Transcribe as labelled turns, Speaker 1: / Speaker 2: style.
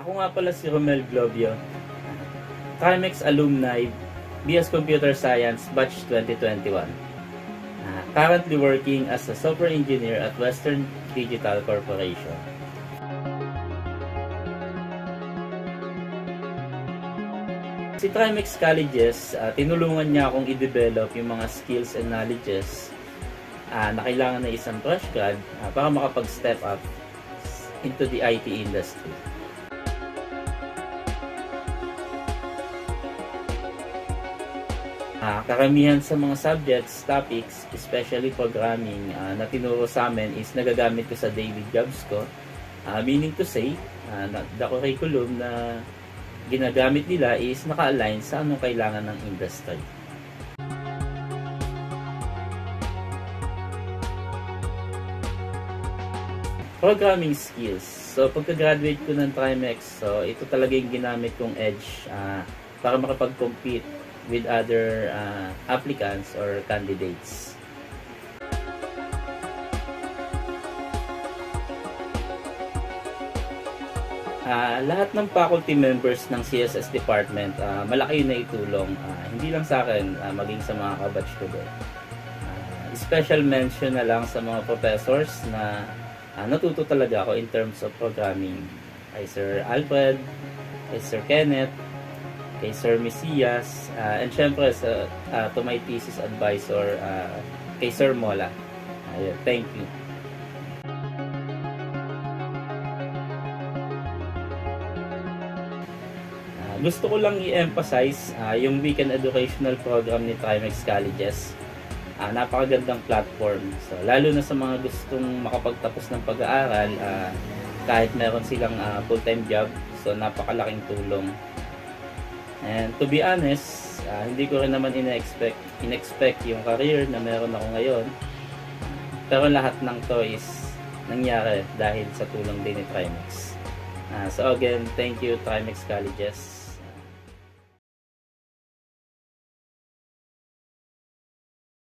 Speaker 1: Ako nga pala si Romel Globio, Trimex Alumni, BS Computer Science, Batch 2021. Currently working as a software engineer at Western Digital Corporation. Si Trimex Colleges, tinulungan niya akong i-develop yung mga skills and knowledges na kailangan ng isang fresh grad para makapag-step up into the IT industry. Karamihan sa mga subjects, topics, especially programming na tinuro sa amin is nagagamit ko sa daily jobs ko. Meaning to say, the curriculum na ginagamit nila is naka-align sa anong kailangan ng industry. Programming skills. So, pagka-graduate ko ng Trimex, so ito talaga yung ginamit kong edge para makapag-compete with other applicants or candidates. Lahat ng faculty members ng CSS department, malaki yung naitulong. Hindi lang sa akin, maging sa mga kabatch ko din. Special mention na lang sa mga professors na natuto talaga ako in terms of programming. Kay Sir Alfred, kay Sir Kenneth, kay Sir Mesias, and syempre to my thesis advisor, kay Sir Mola. Thank you. Gusto ko lang i-emphasize yung weekend educational program ni Trimex Colleges. Napakagandang platform. So, lalo na sa mga gustong makapagtapos ng pag-aaral, kahit meron silang full-time job, so napakalaking tulong. And to be honest, hindi ko rin naman in-expect yung career na meron ako ngayon. Pero lahat ng to is nangyari dahil sa tulong din ni Trimex. So again, thank you Trimex Colleges.